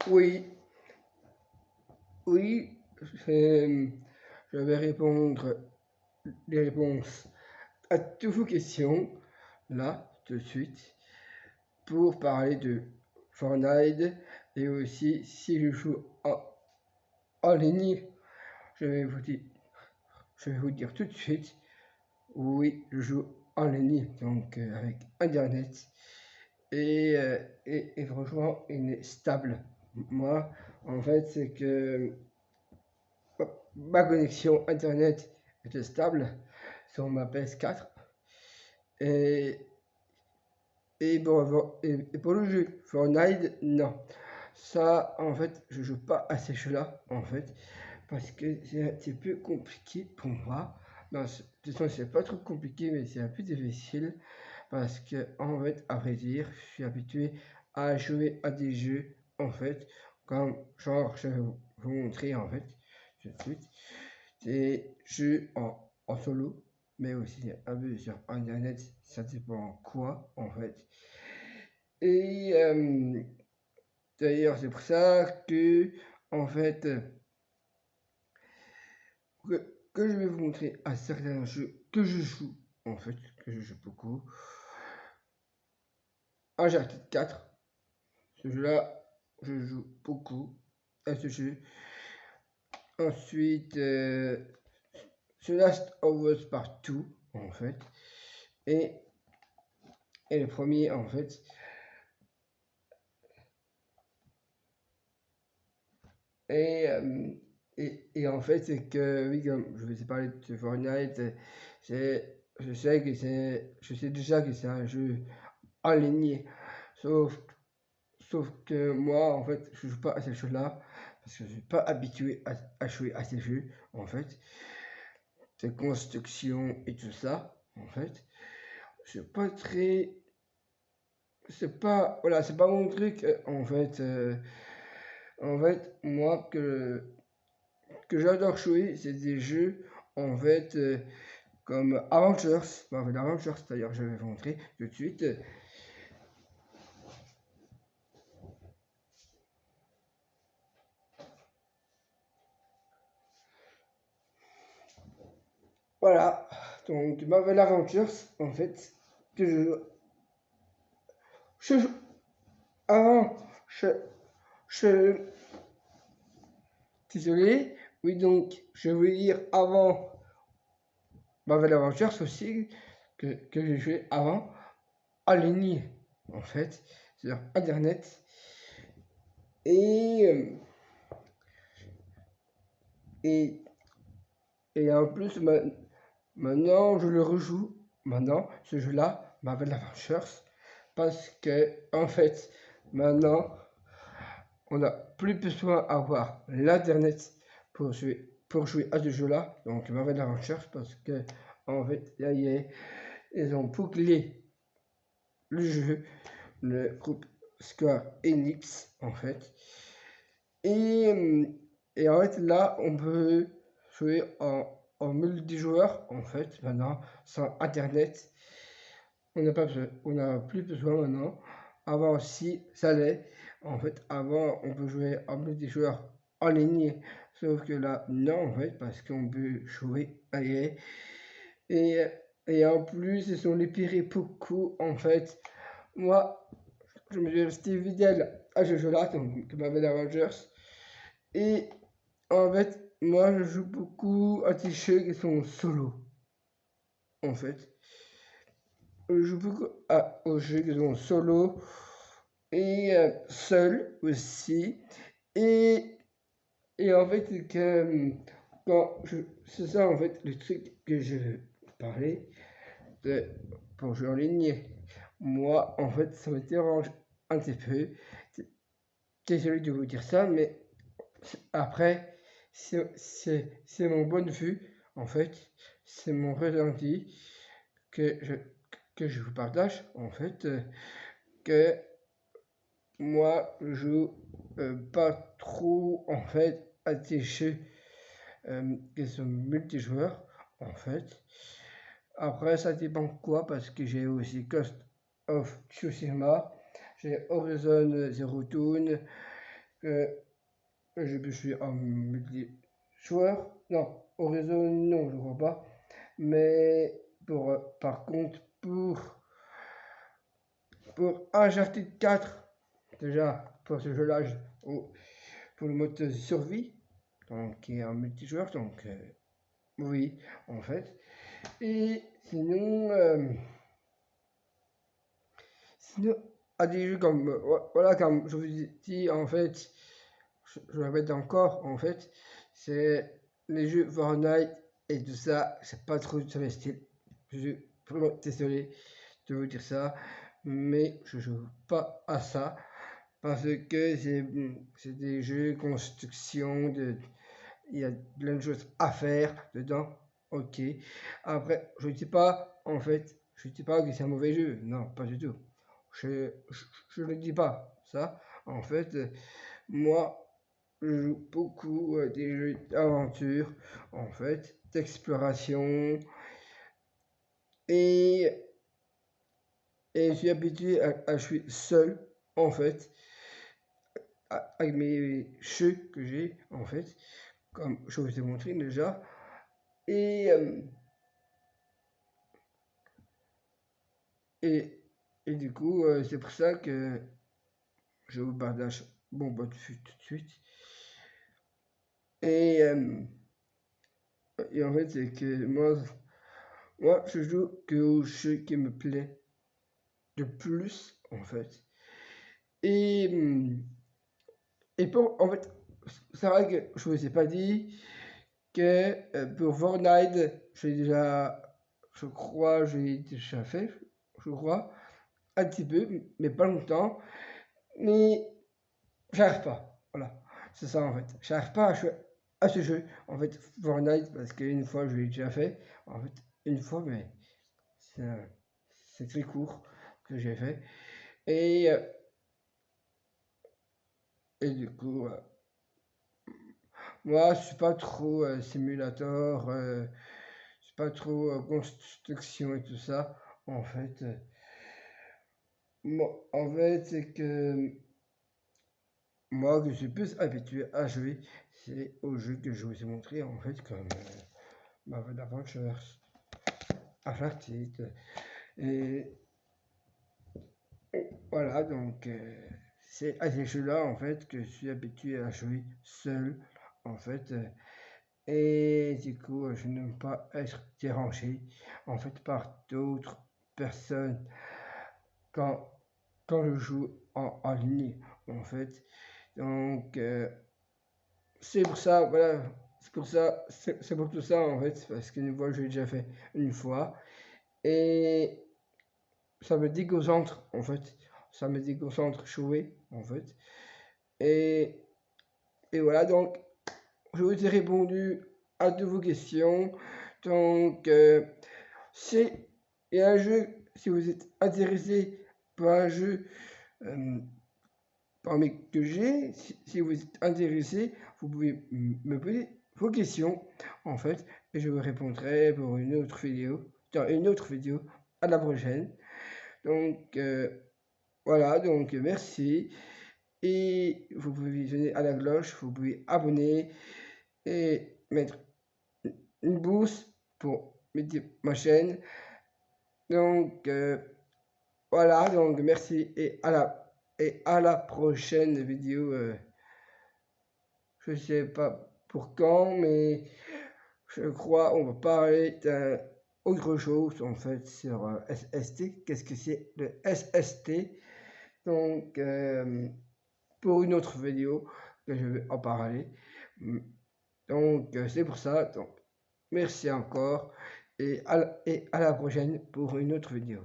Oui, oui, je vais répondre les réponses à toutes vos questions, là, tout de suite, pour parler de Fortnite et aussi si je joue en ligne, je vais vous dire, je vais vous dire tout de suite, oui, je joue en ligne, donc avec Internet et franchement, il est stable. Moi, en fait, c'est que ma connexion Internet était stable sur ma PS4 et, et pour le jeu Fortnite, non. Ça, en fait, je joue pas à ces jeux-là, en fait, parce que c'est un petit peu compliqué pour moi. Non, de toute façon, c'est pas trop compliqué, mais c'est un peu difficile, parce que, en fait, à vrai dire, je suis habitué à jouer à des jeux, en fait, comme, genre, je vais vous montrer, en fait, tout de suite, des jeux en solo, mais aussi un peu sur Internet, ça dépend quoi, en fait. Et d'ailleurs, c'est pour ça que, en fait, que je vais vous montrer à certains jeux que je joue, en fait, que je joue beaucoup. Uncharted 4, ce jeu-là, je joue beaucoup à ce jeu. Ensuite, The Last of Us Part 2, en fait. Et, et le premier, en fait. Et, en fait, c'est que, oui, comme je vous ai parlé de Fortnite, je sais déjà que c'est un jeu en ligne, sauf, sauf que moi, en fait, je joue pas à ces jeux-là, parce que je suis pas habitué à jouer à ces jeux, en fait, ces constructions et tout ça, en fait, c'est pas très, voilà, c'est pas mon truc, en fait, moi, que j'adore jouer, c'est des jeux, en fait, comme Avengers. Marvel Avengers, d'ailleurs, je vais vous montrer tout de suite. Voilà, donc Marvel Avengers, en fait, que je avant, je, désolé, oui, donc, je veux dire avant Marvel Avengers aussi, que j'ai joué avant, en ligne, en fait, sur Internet. Et, et, et en plus, maintenant, je le rejoue, maintenant, ce jeu-là, Marvel Avengers, parce que, en fait, maintenant, on n'a plus besoin d'avoir l'internet pour jouer à ce jeu-là, donc Marvel Avengers, parce que, en fait, là, ils ont bouclé le jeu, le groupe Square Enix, en fait. Et, et en fait, là, on peut jouer en multijoueur, en fait, maintenant, sans internet. On n'a plus besoin maintenant. Avant aussi, ça l'est. En fait, avant, on peut jouer en multijoueur en ligne. Sauf que là, non, en fait, parce qu'on peut jouer ailleurs. Et, et en plus, ce sont les pires beaucoup, en fait. Moi, je me suis resté fidèle à ce jeu-là, donc Marvel Avengers. Et en fait, moi, je joue beaucoup à des jeux qui sont solo, en fait. Je joue beaucoup aux jeux qui sont solo et seul aussi. Et, et en fait, c'est ça en fait le truc que je veux parler de, pour jouer en ligne. Moi, en fait, ça me dérange un petit peu. Désolé de vous dire ça, mais après, c'est mon point de vue, en fait, c'est mon ressenti que je, que je vous partage, en fait, que moi, je joue pas trop, en fait, à des jeux qui sont multijoueurs, en fait. Après, ça dépend quoi, parce que j'ai aussi Ghost of Tsushima, j'ai Horizon Zero Dawn, que je suis en multijoueur. Non, au réseau, non, je crois pas. Mais par contre, pour Uncharted 4, déjà, pour ce jeu-là, pour le mode survie, donc qui est en multijoueur, donc oui, en fait. Et sinon, à des jeux comme, voilà, comme je vous ai dit, en fait, je répète encore, en fait, c'est les jeux Fortnite et tout ça, c'est pas trop de mes styles. Je suis vraiment désolé de vous dire ça, mais je joue pas à ça parce que c'est des jeux construction, il y a plein de choses à faire dedans. Ok. Après, je ne dis pas, en fait, je ne dis pas que c'est un mauvais jeu. Non, pas du tout. Je ne dis pas ça. En fait, moi, je joue beaucoup des jeux d'aventure, en fait, d'exploration. Et, et je suis habitué à jouer seul, en fait, avec mes jeux que j'ai, en fait, comme je vous ai montré déjà. Et, euh, et, et du coup, c'est pour ça que je vous partage mon point de vue tout de suite. Et, euh, et en fait, c'est que moi, je joue que au jeu qui me plaît de plus, en fait. Et, en fait, c'est vrai que je ne vous ai pas dit que pour Fortnite, je crois, j'ai déjà fait, je crois, un petit peu, mais pas longtemps. Mais j'arrive pas. Voilà. C'est ça en fait. J'arrive pas à ce jeu. En fait, Fortnite, parce qu'une fois je l'ai déjà fait. En fait, une fois, mais c'est c'est très court que j'ai fait. Et, euh, et du coup, moi je suis pas trop simulator, je suis pas trop construction et tout ça. En fait, moi, en fait, c'est que moi, que je suis plus habitué à jouer, c'est aux jeux que je vous ai montré, en fait, comme Marvel Adventures, Uncharted. Et voilà, donc, c'est à ces jeux-là, en fait, que je suis habitué à jouer seul, en fait. Et du coup, je n'aime pas être dérangé, en fait, par d'autres personnes quand, quand je joue en ligne, en fait. Donc, c'est pour ça, voilà, c'est pour tout ça en fait, parce qu'une fois j'ai déjà fait une fois, et ça me déconcentre en fait, ça me déconcentre jouer en fait, et, et voilà, donc je vous ai répondu à toutes vos questions, donc si il y a un jeu, si vous êtes intéressé par un jeu parmi que j'ai, si vous êtes intéressé, vous pouvez me poser vos questions, en fait, et je vous répondrai pour une autre vidéo, dans une autre vidéo, à la prochaine. Donc, voilà, donc merci. Et vous pouvez visionner à la cloche, vous pouvez abonner et mettre une bourse pour m'aider ma chaîne. Donc, voilà, donc merci et à la prochaine vidéo. Je sais pas pour quand, mais je crois on va parler d'un autre chose en fait sur SST. Qu'est-ce que c'est le SST? Donc pour une autre vidéo que je vais en parler. Donc c'est pour ça. Donc merci encore et à la prochaine pour une autre vidéo.